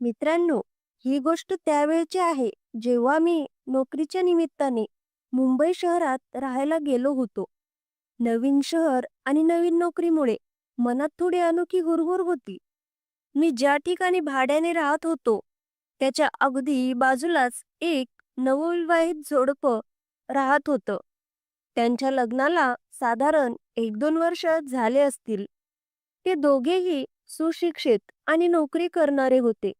मित्रांनो, ही गोष्ट त्यावेळची आहे जेव्हा मी नोकरीच्या निमित्ताने मुंबई शहरात राहायला गेलो होतो. नवीन शहर आणि नवीन नोकरीमुळे मनात थोडी अनोखी हुरहुर होती. मी ज्या ठिकाणी भाड्याने राहत होतो त्याच्या अगदी बाजूलाच एक नवविवाहित जोडपं राहत होतं. त्यांच्या लग्नाला साधारण 1-2 वर्ष झाले असतील. ते दोघेही सुशिक्षित आणि नोकरी करणारे होते.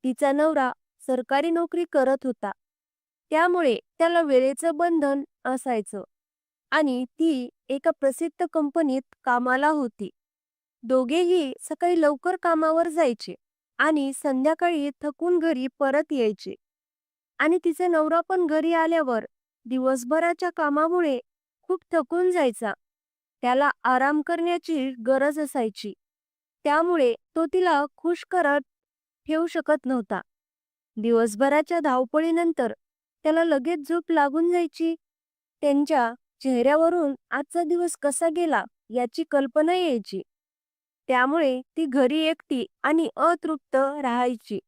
तिचा नवरा सरकारी नोकरी करत होता. त्यामुळे त्याला वेळेचं बंधन असायचं आणि ती एका प्रसिद्ध कंपनीत कामाला होती. दोघेही सकाळी लवकर कामावर जायचे आणि संध्याकाळी थकून घरी परत यायचे. आणि तिचा नवरा पण घरी आल्यावर दिवसभराच्या कामामुळे खूप थकून जायचा. त्याला आराम करण्याची गरज असायची. त्यामुळे तो तिला खुश करत ठेवू शकत नव्हता. दिवसभराच्या धावपळीनंतर त्याला लगेच झोप लागून जायची. त्यांच्या चेहऱ्यावरून आजचा दिवस कसा गेला याची कल्पना यायची. त्यामुळे ती घरी एकटी आणि अतृप्त राहायची.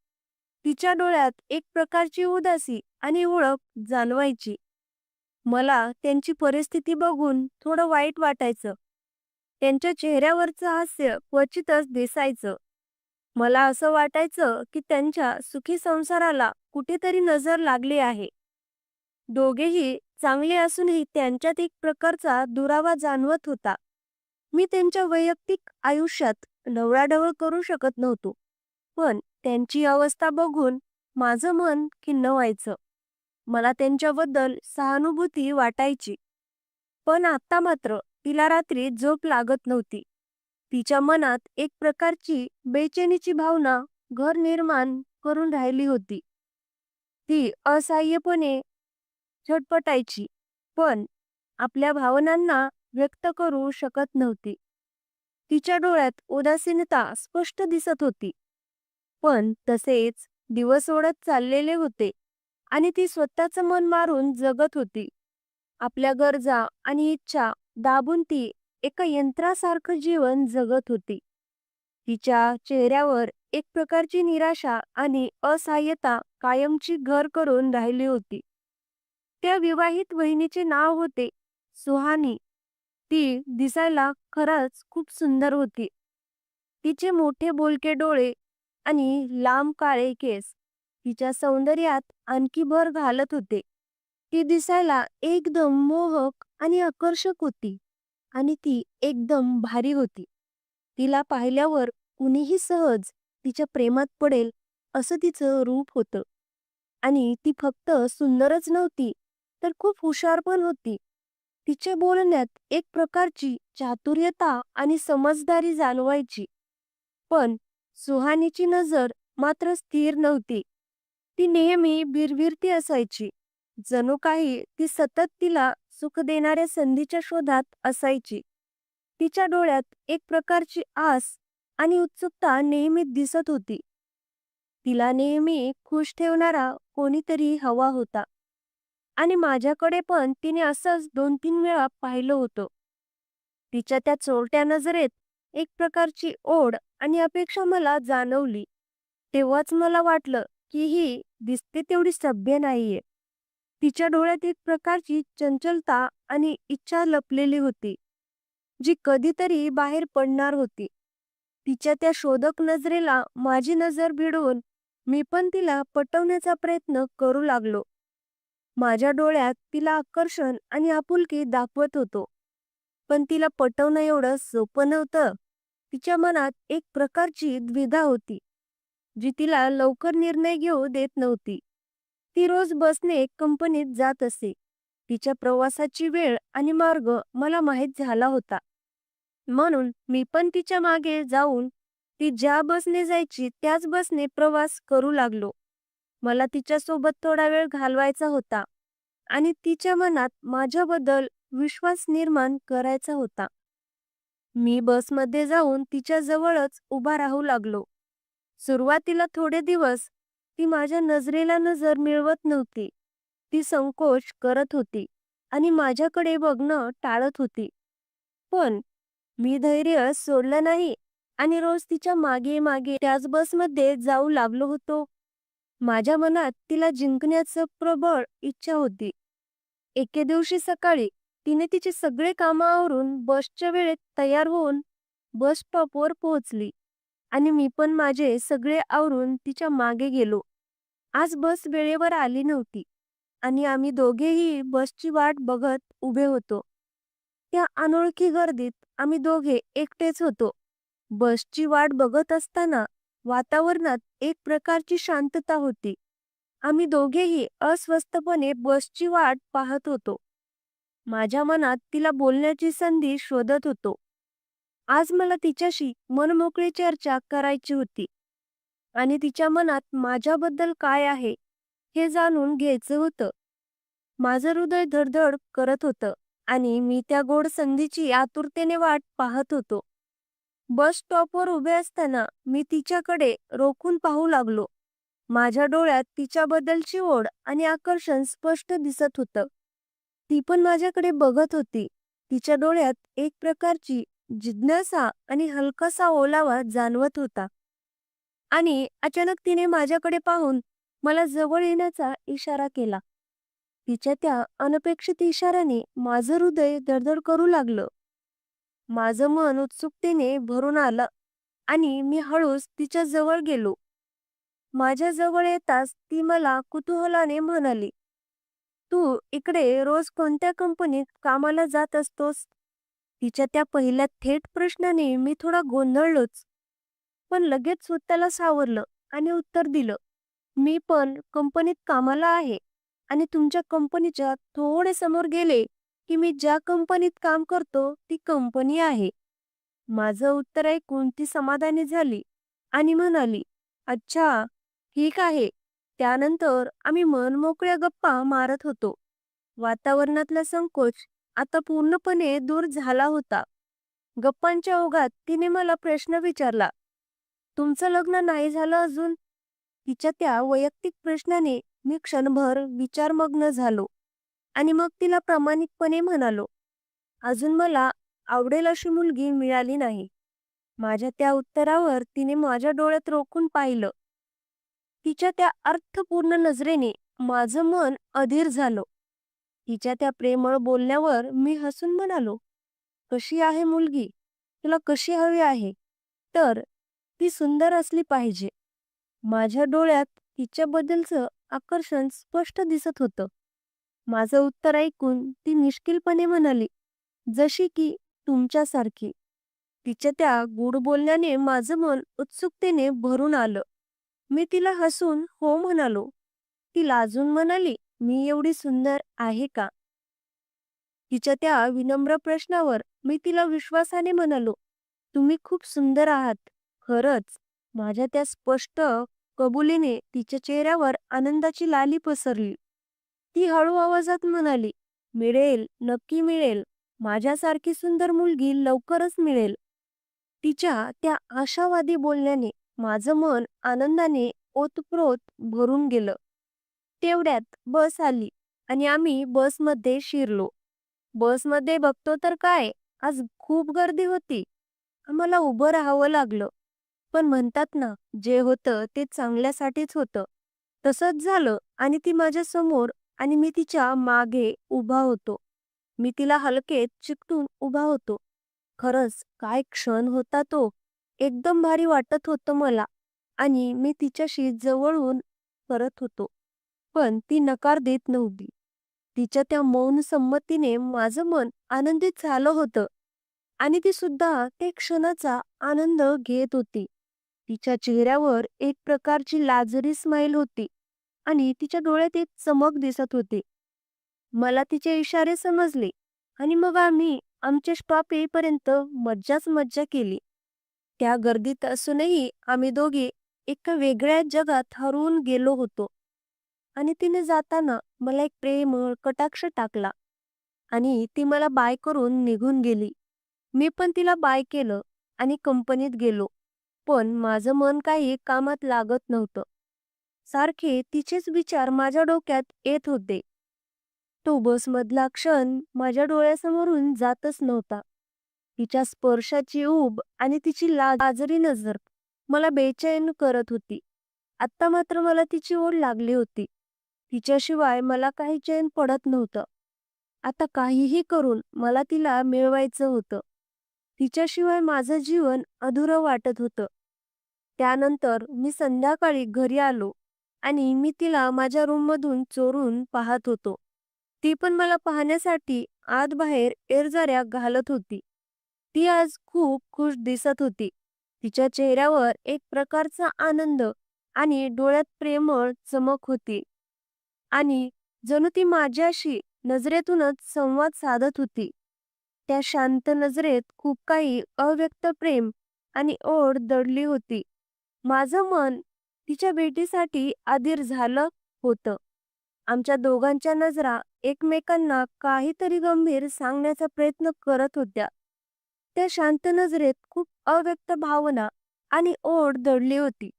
तिच्या डोळ्यात एक प्रकारची उदासी आणि ओळख जाणवायची. मला त्यांची परिस्थिती बघून थोडं वाईट वाटायचं. त्यांच्या चेहऱ्यावरचं हास्य क्वचितच दिसायचं. मला असं वाटायचं की त्यांच्या सुखी संसाराला कुठेतरी नजर लागली आहे. दोघेही चांगले असूनही त्यांच्यात एक प्रकारचा दुरावा जाणवत होता. मी त्यांच्या वैयक्तिक आयुष्यात ढवळाढवळ करू शकत नव्हतो. पण त्यांची अवस्था बघून माझं मन खिन्न व्हायचं. मला त्यांच्याबद्दल सहानुभूती वाटायची. पण आता मात्र तिला रात्री झोप लागत नव्हती. तिच्या मनात एक प्रकारची बेचैनीची भावना घर निर्माण करून राहिली होती. ती असहाय्यपणे छटपटायची, पण आपल्या भावनांना व्यक्त करू शकत नव्हती. तिच्या डोळ्यात उदासीनता स्पष्ट दिसत होती. पण तसेच दिवस ओढत चाललेले होते आणि ती स्वतःचं मन मारून जगत होती. आपल्या गरजा आणि इच्छा दाबून ती एका यंत्रासारखं जीवन जगत होती. तिच्या चेहऱ्यावर एक प्रकारची निराशा आणि असहाय्यता कायमची घर करून राहिली होती. त्या विवाहित वहिनीचे नाव होते सुहानी. ती दिसायला खरंच खूप सुंदर होती. तिचे मोठे बोलके डोळे आणि लांब काळे केस तिच्या सौंदर्यात आणखी भर घालत होते. ती दिसायला एकदम मोहक आणि आकर्षक होती आणि ती एकदम भारी होती. तिला पाहिल्यावर कुणीही सहज तिच्या प्रेमात पडेल असं तिचं रूप होतं. आणि ती फक्त सुंदरच नव्हती, तर खूप हुशार पण होती. तिच्या बोलण्यात एक प्रकारची चातुर्यता आणि समजदारी जाणवायची. पण सुहानीची नजर मात्र स्थिर नव्हती. ती नेहमी भिरभिरती असायची. जणू काही ती सतत तिला सुख देणाऱ्या संधीच्या शोधात असायची. तिच्या डोळ्यात एक प्रकारची आस आणि उत्सुकता नेहमी दिसत होती. तिला नेहमी खुश ठेवणारा कोणीतरी हवा होता. आणि माझ्याकडे पण तिने असंच 2-3 वेळा पाहिलं होतं. तिच्या त्या चोरट्या नजरेत एक प्रकारची ओढ आणि अपेक्षा मला जाणवली. तेव्हाच मला वाटलं की ही दिसते तेवढी सभ्य नाहीये. तिच्या डोळ्यात एक प्रकारची चंचलता आणि इच्छा लपलेली होती, जी कधीतरी बाहेर पडणार होती. तिच्या त्या शोधक नजरेला माझी नजर भिडवून मी पण तिला पटवण्याचा प्रयत्न करू लागलो. माझ्या डोळ्यात तिला आकर्षण आणि आपुलकी दाखवत होतो. पण तिला पटवणं एवढं सोपं नव्हतं. तिच्या मनात एक प्रकारची द्विधा होती, जी तिला लवकर निर्णय घेऊ देत नव्हती. ती रोज बसने कंपनीत जात असे. तिच्या प्रवासाची वेळ आणि मार्ग मला माहीत झाला होता. म्हणून मी पण तिच्या मागे जाऊन ती ज्या बसने जायची त्याच बसने प्रवास करू लागलो. मला तिच्यासोबत थोडा वेळ घालवायचा होता आणि तिच्या मनात माझ्याबद्दल विश्वास निर्माण करायचा होता. मी बसमध्ये जाऊन तिच्या जवळच उभा राहू लागलो. सुरुवातीला थोडे दिवस ती माझ्या नजरेला नजर मिळवत नव्हती. ती संकोच करत होती आणि माझ्याकडे बघणं टाळत होती. पण मी धैर्य सोडलं नाही आणि रोज तिच्या मागे मागे त्याच बसमध्ये जाऊ लागलो होतो. माझ्या मनात तिला जिंकण्याचं प्रबळ इच्छा होती. एके दिवशी सकाळी तिने तिचे सगळे कामं आवरून बसच्या वेळेत तयार होऊन बस स्टॉपवर पोहोचली आणि मी पण माझे सगळे आवरून तिच्या मागे गेलो. आज बस वेळेवर आली नव्हती आणि आम्ही दोघेही बसची वाट बघत उभे होतो. त्या अनोळखी गर्दीत आम्ही दोघे एकटेच होतो. बसची वाट बघत असताना वातावरणात एक प्रकारची शांतता होती. आम्ही दोघेही अस्वस्थपणे बसची वाट पाहत होतो. माझ्या मनात तिला बोलण्याची संधी शोधत होतो. आज मला तिच्याशी मनमोकळी चर्चा करायची होती आणि तिच्या मनात माझ्याबद्दल काय आहे हे जाणून घ्यायचं होतं. माझं हृदय धडधड करत होतं आणि मी त्या गोड संधीची आतुरतेने वाट पाहत होतो. बस स्टॉपवर उभे असताना मी तिच्याकडे रोखून पाहू लागलो. माझ्या डोळ्यात तिच्याबद्दलची ओढ आणि आकर्षण स्पष्ट दिसत होतं. ती पण माझ्याकडे बघत होती. तिच्या डोळ्यात एक प्रकारची जिज्ञासा आणि हलकासा ओलावा जाणवत होता. आणि अचानक तिने माझ्याकडे पाहून मला जवळ येण्याचा इशारा केला. तिच्या त्या अनपेक्षित इशाऱ्याने माझं हृदय धडधड करू लागलं. माझं मन उत्सुकतेने भरून आलं आणि मी हळूच तिच्या जवळ गेलो. माझ्या जवळ येताच ती मला कुतूहलाने म्हणाली, "तू इकडे रोज कोणत्या कंपनीत कामाला जात असतोस?" तिच्या त्या पहिल्या थेट प्रश्नाने मी थोडा गोंधळलोच, पण लगेच स्वतःला सावरलं आणि उत्तर दिलं, "मी पण कंपनीत कामाला आहे आणि तुमच्या कंपनीच्या थोडे समोर गेले की मी ज्या कंपनीत काम करतो ती कंपनी आहे." माझं उत्तर ऐकून ती समाधानी झाली आणि म्हणाली, "अच्छा, ठीक आहे." त्यानंतर आम्ही मनमोकळ्या गप्पा मारत होतो. वातावरणातला संकोच आता पूर्णपणे दूर झाला होता. गप्पांच्या ओघात तिने मला प्रश्न विचारला, "तुमचं लग्न नाही झालं अजून?" तिच्या त्या वैयक्तिक प्रश्नाने मी क्षणभर विचारमग्न झालो आणि मग तिला प्रामाणिकपणे म्हणालो, "अजून मला आवडेल अशी मुलगी मिळाली नाही." माझ्या त्या उत्तरावर तिने माझ्या डोळ्यात रोखून पाहिलं. तिच्या त्या अर्थपूर्ण नजरेने माझं मन अधीर झालं. तिच्या त्या प्रेमळ बोलण्यावर मी हसून म्हणालो, "कशी आहे मुलगी? तुला कशी हवी आहे?" "तर ती सुंदर असली पाहिजे." माझ्या डोळ्यात तिच्याबद्दलचं आकर्षण स्पष्ट दिसत होतं. माझं उत्तर ऐकून ती मिश्किलपणे म्हणाली, "जशी की तुमच्यासारखी." तिच्या त्या गूढ बोलण्याने माझं मन उत्सुकतेने भरून आलं. मी तिला हसून हो म्हणालो. ती लाजून म्हणाली, "मी एवढी सुंदर आहे का?" तिच्या त्या विनम्र प्रश्नावर मी तिला विश्वासाने म्हणालो, "तुम्ही खूप सुंदर आहात." खरंच. माझ्या त्या स्पष्ट कबुलीने तिच्या चेहऱ्यावर आनंदाची लाली पसरली. ती हळू आवाजात म्हणाली, "मिळेल, नक्की मिळेल. माझ्यासारखी सुंदर मुलगी लवकरच मिळेल." तिच्या त्या आशावादी बोलण्याने माझं मन आनंदाने ओतप्रोत भरून गेलं. तेवढ्यात बस आली आणि आम्ही बसमध्ये शिरलो. बसमध्ये बघतो तर काय, आज खूप गर्दी होती. आम्हाला उभं राहावं लागलं. पण म्हणतात ना, जे होतं ते चांगल्यासाठीच होतं. तसंच झालं आणि ती माझ्या समोर आणि मी तिच्या मागे उभा होतो. मी तिला हलकेत चिकटून उभा होतो. खरंच काय क्षण होता तो. एकदम भारी वाटत होतं मला आणि मी तिच्याशी जवळून करत होतो. पण ती नकार देत नव्हती. तिच्या त्या मौन संमतीने माझं मन आनंदित झालं होतं आणि ती सुद्धा ते क्षणाचा आनंद घेत होती. तिच्या चेहऱ्यावर एक प्रकारची लाजरी स्माईल होती आणि तिच्या डोळ्यात एक चमक दिसत होती. मला तिचे इशारे समजले आणि मग आम्ही आमचे स्टॉप येईपर्यंत मज्जाच मज्जा केली. त्या गर्दीत असूनही आम्ही दोघे एका वेगळ्या जगात हरवून गेलो होतो. आणि तिने जाताना मला एक प्रेमळ कटाक्ष टाकला आणि ती मला बाय करून निघून गेली. मी पण तिला बाय केलं आणि कंपनीत गेलो. पण माझं मन काही कामात लागत नव्हतं. सारखे तिचेच विचार माझ्या डोक्यात येत होते. तो बसमधला क्षण माझ्या डोळ्यासमोरून जातच नव्हता. तिच्या स्पर्शाची ऊब आणि तिची लाजरी नजर मला बेचैन करत होती. आत्ता मात्र मला तिची ओढ लागली होती. तिच्याशिवाय मला काही चैन पडत नव्हतं. आता काहीही करून मला तिला मिळवायचं होतं. तिच्याशिवाय माझं जीवन अधुरं वाटत होतं. त्यानंतर मी संध्याकाळी घरी आलो आणि मी तिला माझ्या रूममधून चोरून पाहत होतो. ती पण मला पाहण्यासाठी आत-बाहेर येरझाऱ्या घालत होती. ती आज खूप खुश दिसत होती. तिच्या चेहऱ्यावर एक प्रकारचा आनंद आणि डोळ्यात प्रेमळ चमक होती आणि जणू ती माझ्याशी नजरेतूनच संवाद साधत होती. त्या शांत नजरेत खूप काही अव्यक्त प्रेम आणि ओढ दडली होती. माझं मन तिच्या भेटीसाठी अधीर झालं होतं. आमच्या दोघांच्या नजरा एकमेकांना काहीतरी गंभीर सांगण्याचा प्रयत्न करत होत्या. त्या शांत नजरेत खूप अव्यक्त भावना आणि ओढ दडली होती.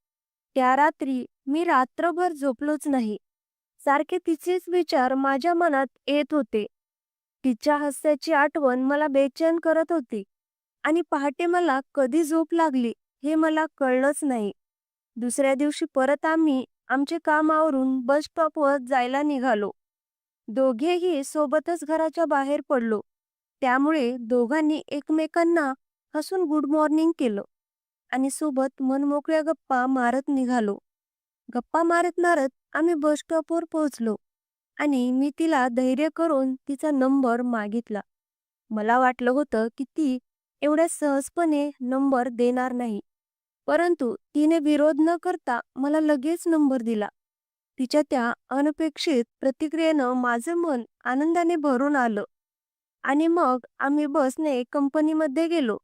त्या रात्री मी रात्रभर झोपलोच नाही. सारखे तिचेच विचार माझ्या मनात येत होते. तिच्या हास्याची आठवण मला बेचैन करत होती आणि पहाटे मला कधी झोप लागली हे मला कळलंच नाही. दुसऱ्या दिवशी परत आम्ही आमचे काम आवरून बस स्टॉपवर जायला निघालो. दोघेही सोबतच घराच्या बाहेर पडलो. त्यामुळे दोघांनी एकमेकांना हसून गुड मॉर्निंग केलं आणि सोबत मनमोकळ्या गप्पा मारत निघालो. गप्पा मारत मारत आम्ही बस स्टॉपवर पोहोचलो आणि मी तिला धैर्य करून तिचा नंबर मागितला. मला वाटलं होतं की ती एवढ्या सहजपणे नंबर देणार नाही. परंतु तिने विरोध न करता मला लगेच नंबर दिला. तिच्या त्या अनपेक्षित प्रतिक्रियेनं माझं मन आनंदाने भरून आलं आणि मग आम्ही बसने कंपनीमध्ये गेलो.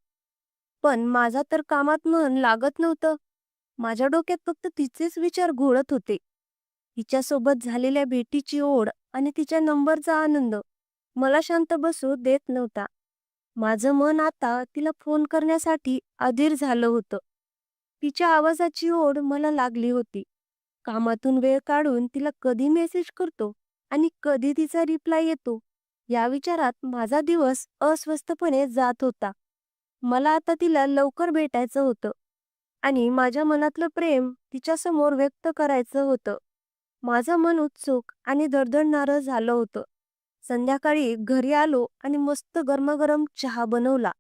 पण माझा तर कामात मन लागत नव्हतं. माझ्या डोक्यात फक्त तिचेच विचार घोळत होते. तिच्यासोबत झालेल्या भेटीची ओढ आणि तिच्या नंबरचा आनंद मला शांत बसू देत नव्हता. माझं मन आता तिला फोन करण्यासाठी अधीर झालं होतं. तिच्या आवाजाची ओढ मला लागली होती. कामातून वेळ काढून तिला कधी मेसेज करतो आणि कधी तिचा रिप्लाय येतो या विचारात माझा दिवस अस्वस्थपणे जात होता. मला आता तिला लवकर भेटायचं होतं आणि माझ्या मनातलं प्रेम तिच्यासमोर व्यक्त करायचं होतं. माझं मन उत्सुक आणि धडधडणारं झालं होतं. संध्याकाळी घरी आलो आणि मस्त गरमागरम चहा बनवला.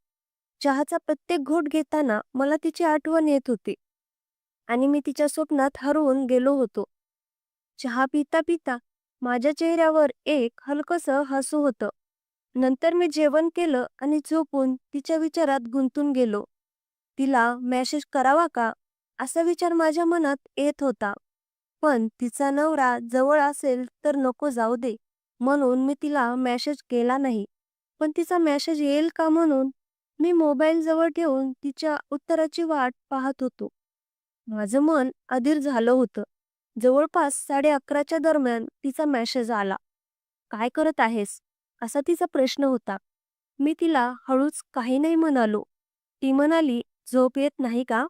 चहाचा प्रत्येक घोट घेताना मला तिची आठवण येत होती आणि मी तिच्या स्वप्नात हरवून गेलो होतो. चहा पिता पिता माझ्या चेहऱ्यावर एक हलकंसं हसू होतं. नंतर मी जेवण केलं आणि झोपून तिच्या विचारात गुंतून गेलो. तिला मेसेज करावा का असा विचार माझ्या मनात येत होता. पण तिचा नवरा जवळ असेल तर नको जाऊ दे म्हणून मी तिला मेसेज केला नाही. पण तिचा मेसेज येईल का म्हणून मी मोबाईल जवळ ठेवून तिच्या उत्तराची वाट पाहत होतो. माझं मन अधीर झालं होतं. जवळपास 11:30च्या दरम्यान तिचा मेसेज आला. "काय करत आहेस?" असा तिचा प्रश्न होता. मी तिला हळूच काही नाही म्हणालो. ती म्हणाली, "झोप येत नाही का?"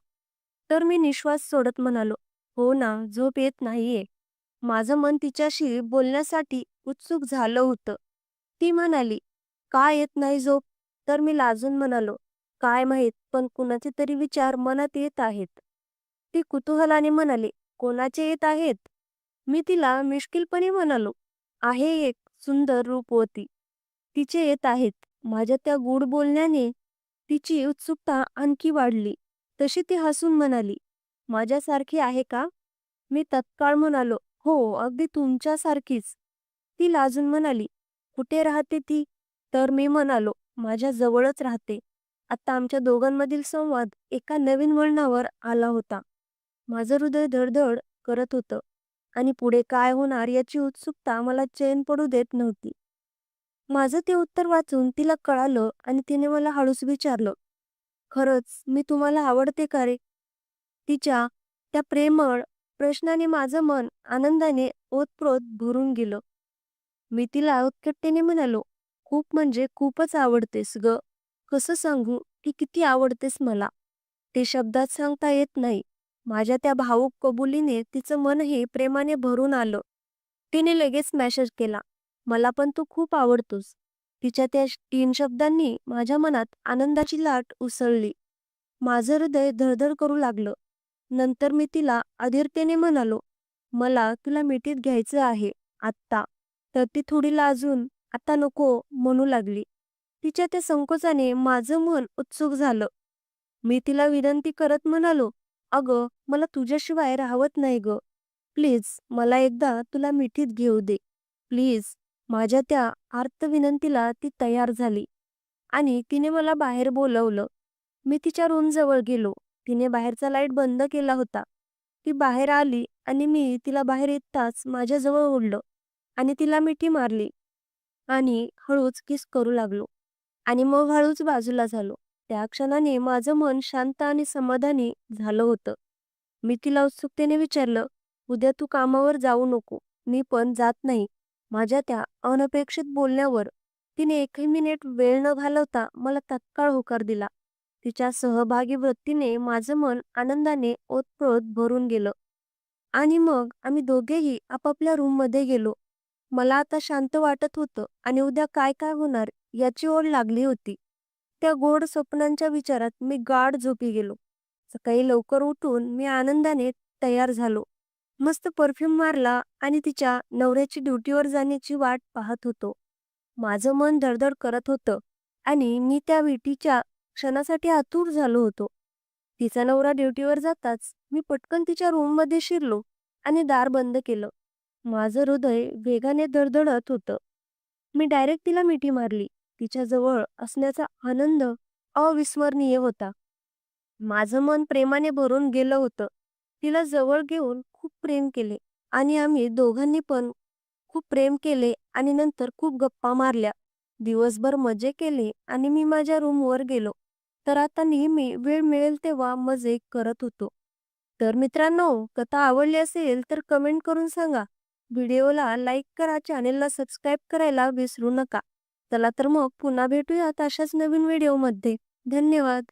तर मी निश्वास सोडत म्हणालो, "हो ना, झोप येत नाहीये." माझं मन तिच्याशी बोलण्यासाठी उत्सुक झालं होतं. ती म्हणाली, "का येत नाही झोप?" तर मी लाजून म्हणालो, "काय माहीत, पण कुणाचे तरी विचार मनात येत आहेत." ती कुतूहलाने म्हणाली, "कोणाचे येत आहेत?" मी तिला मिश्किलपणे म्हणालो, "आहे एक सुंदर रूपवती. तिचे येत आहेत." माझ्या त्या गूढ बोलण्याने तिची उत्सुकता आणखी वाढली. तशी ती हसून म्हणाली, "माझ्यासारखी आहे का?" मी तत्काळ म्हणालो, "हो, अगदी तुमच्यासारखीच." ती लाजून म्हणाली, "कुठे राहते ती?" तर मी म्हणालो, "माझ्या जवळच राहते." आता आमच्या दोघांमधील संवाद एका नवीन वळणावर आला होता. माझं हृदय धडधड करत होतं आणि पुढे काय होणार याची उत्सुकता मला चैन पडू देत नव्हती. माझं ते उत्तर वाचून तिला कळालं आणि तिने मला हळूच विचारलं, "खरंच मी तुम्हाला आवडते का रे?" तिच्या त्या प्रेमळ प्रश्नाने माझं मन आनंदाने ओतप्रोत भरून गेलं. मी तिला उत्कटतेने म्हणालो, "खूप म्हणजे खूपच आवडतेस ग. कसं सांगू की किती आवडतेस मला? ते शब्दात सांगता येत नाही." माझ्या त्या भावूक कबुलीने तिचं मनही प्रेमाने भरून आलं. तिने लगेच मेसेज केला, "मला पण तू खूप आवडतोस." तिच्या त्या 3 शब्दांनी माझ्या मनात आनंदाची लाट उसळली. माझं हृदय धडधड करू लागलं. नंतर मी तिला अधीरतेने म्हणालो, "मला तुला मिठीत घ्यायचं आहे, आत्ता." तर ती थोडी लाजून, "आता नको," म्हणू लागली. तिच्या त्या संकोचाने माझं मन उत्सुक झालं. मी तिला विनंती करत म्हणालो, "अगं, मला तुझ्याशिवाय राहवत नाही गं. प्लीज मला एकदा तुला मिठीत घेऊ दे. प्लीज." माझ्या त्या आर्त विनंतीला ती तयार झाली आणि तिने मला बाहेर बोलावलं. मी तिच्या रूमजवळ गेलो. तिने बाहेरचा लाईट बंद केला होता. ती बाहेर आली आणि मी तिला बाहेर येताच माझ्याजवळ ओढलं आणि तिला मिठी मारली आणि हळूच किस करू लागलो आणि मग हळूच बाजूला झालो. त्या क्षणाने माझं मन शांत आणि समाधानी झालं होतं. मी तिला उत्सुकतेने विचारलं, "उद्या तू कामावर जाऊ नको." "मी पण जात नाही." माझ्या त्या अनपेक्षित बोलण्यावर तिने एकही मिनिट वेळ न घालवता मला तत्काळ होकार दिला. तिच्या सहभागी वृत्तीने माझं मन आनंदाने ओतप्रोत भरून गेलं आणि मग आम्ही दोघेही आपापल्या रूममध्ये गेलो. मला आता शांत वाटत होतं आणि उद्या काय काय होणार याची ओढ लागली होती. त्या गोड स्वप्नांच्या विचारात मी गाढ झोपी गेलो. सकाळी लवकर उठून मी आनंदाने तयार झालो. मस्त परफ्यूम मारला आणि तिच्या नवऱ्याची ड्युटीवर जाण्याची वाट पाहत होतो. माझं मन धडधड करत होतं आणि मी त्या भेटीच्या क्षणासाठी आतुर झालो होतो. तिचा नवरा ड्युटीवर जाताच मी पटकन तिच्या रूममध्ये शिरलो आणि दार बंद केलं. माझं हृदय वेगाने धडधडत होतं. मी डायरेक्ट तिला मिठी मारली. तिच्या जवळ असण्याचा आनंद अविस्मरणीय होता. माझं मन प्रेमाने भरून गेलं होतं. तिला जवळ घेऊन खूप प्रेम केले आणि आम्ही दोघांनी पण खूप प्रेम केले आणि नंतर खूप गप्पा मारल्या. दिवसभर मजे केले आणि मी माझ्या रूमवर गेलो. तर आता नेहमी वेळ मिळेल तेव्हा मजे करत होतो. तर मित्रांनो, कथा आवडली असेल तर कमेंट करून सांगा. व्हिडिओला लाईक करा, चॅनेलला सबस्क्राईब करायला विसरू नका. चला तर मग पुन्हा भेटूयात अशाच नवीन व्हिडिओमध्ये. धन्यवाद.